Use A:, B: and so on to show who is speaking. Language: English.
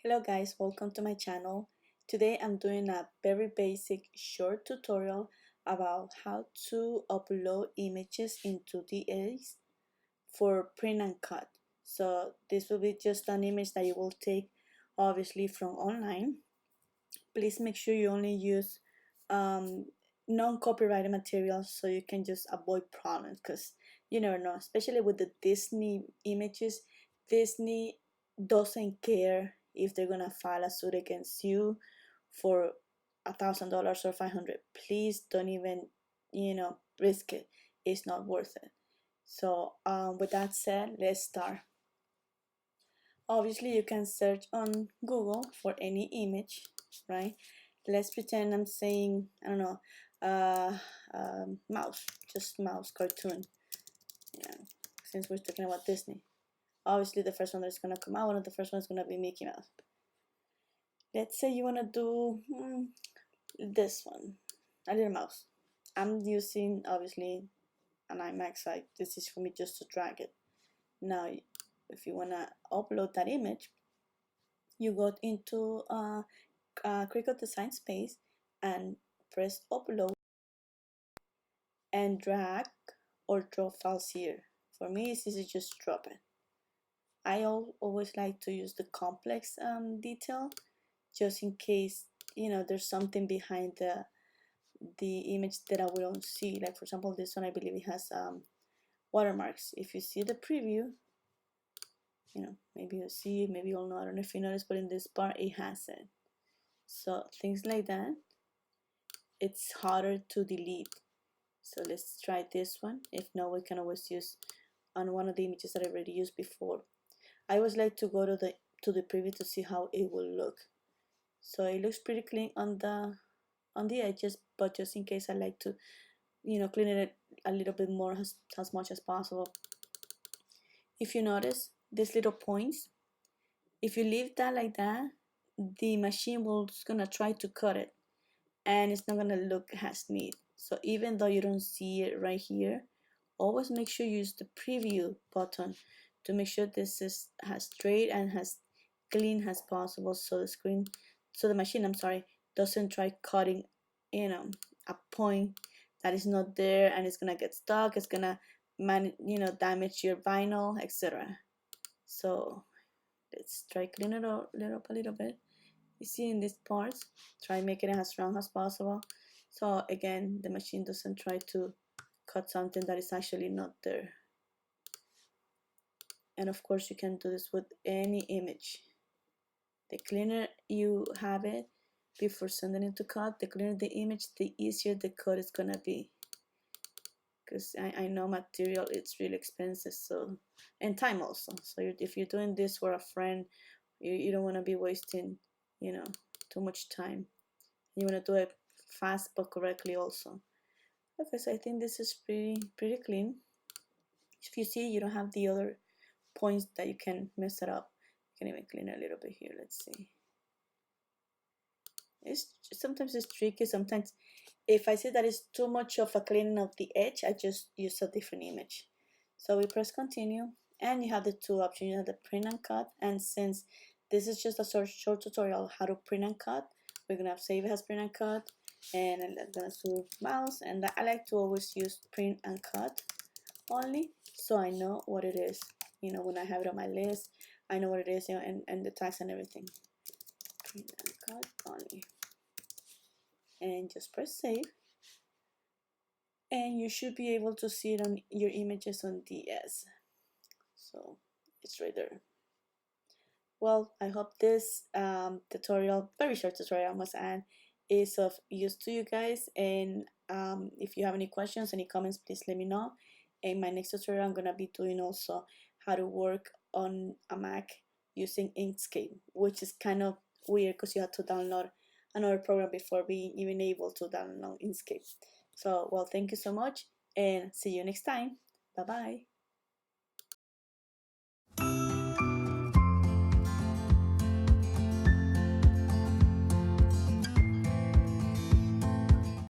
A: Hello guys, welcome to my channel. Today I'm doing a very basic short tutorial about how to upload images into DS for print and cut. So this will be just an image that you will take obviously from online. Please make sure you only use non-copyrighted materials so you can just avoid problems, because you never know, especially with the Disney images. Disney doesn't care if they're gonna file a suit against you for $1,000 or 500. Please don't even risk it. It's not worth it. So with that said, let's start. Obviously you can search on Google for any image, right? Let's pretend I'm saying, I don't know, mouse, just mouse cartoon. Yeah, since we're talking about Disney, obviously the first one that's gonna come out, one of the first ones is gonna be Mickey Mouse. Let's say you wanna do this one, a little mouse. I'm using obviously an iMac site. This is for me just to drag it. Now, if you wanna upload that image, you go into Cricut Design Space and press upload and drag or drop files here. For me, it's easy, just drop it. I always like to use the complex detail, just in case there's something behind the image that I wouldn't see. Like for example, this one I believe it has watermarks. If you see the preview, maybe you'll see, maybe you'll know. I don't know if you notice, but in this part it has it. So things like that, it's harder to delete. So let's try this one. If not, we can always use on one of the images that I already used before. I always like to go to the preview to see how it will look. So it looks pretty clean on the edges, but just in case, I like to clean it a little bit more, as much as possible. If you notice these little points, if you leave that like that, the machine will just gonna try to cut it and it's not gonna look as neat. So even though you don't see it right here, always make sure you use the preview button to make sure this is as straight and as clean as possible, so the machine, I'm sorry, doesn't try cutting a point that is not there, and it's gonna get stuck, it's gonna damage your vinyl, etc. So let's try clean it up a little bit. You see in these parts, try making it as strong as possible, so again the machine doesn't try to cut something that is actually not there. And of course you can do this with any image. The cleaner you have it before sending it to cut, the cleaner the image, the easier the cut is gonna be, because I know material, it's really expensive, so, and time also. So if you're doing this for a friend, you don't want to be wasting too much time. You want to do it fast but correctly also. Okay, so I think this is pretty clean. If you see you don't have the other points that you can mess it up, you can even clean it a little bit here. Let's see. Sometimes it's tricky. Sometimes if I see that it's too much of a cleaning of the edge, I just use a different image. So we press continue, and you have the two options. You have the print and cut, and since this is just a short tutorial how to print and cut, we're gonna save it as print and cut, and I'm gonna do mouse, and I like to always use print and cut only, so I know what it is. When I have it on my list, I know what it is, and the tags and everything. Print and cut only, and just press save, and you should be able to see it on your images on DS. So it's right there. Well, I hope this tutorial, very short tutorial I must add, is of use to you guys, and if you have any questions, any comments, please let me know. In my next tutorial, I'm gonna be doing also how to work on a Mac using Inkscape, which is kind of weird because you have to download another program before being even able to download Inkscape. So, well, thank you so much, and see you next time. Bye bye.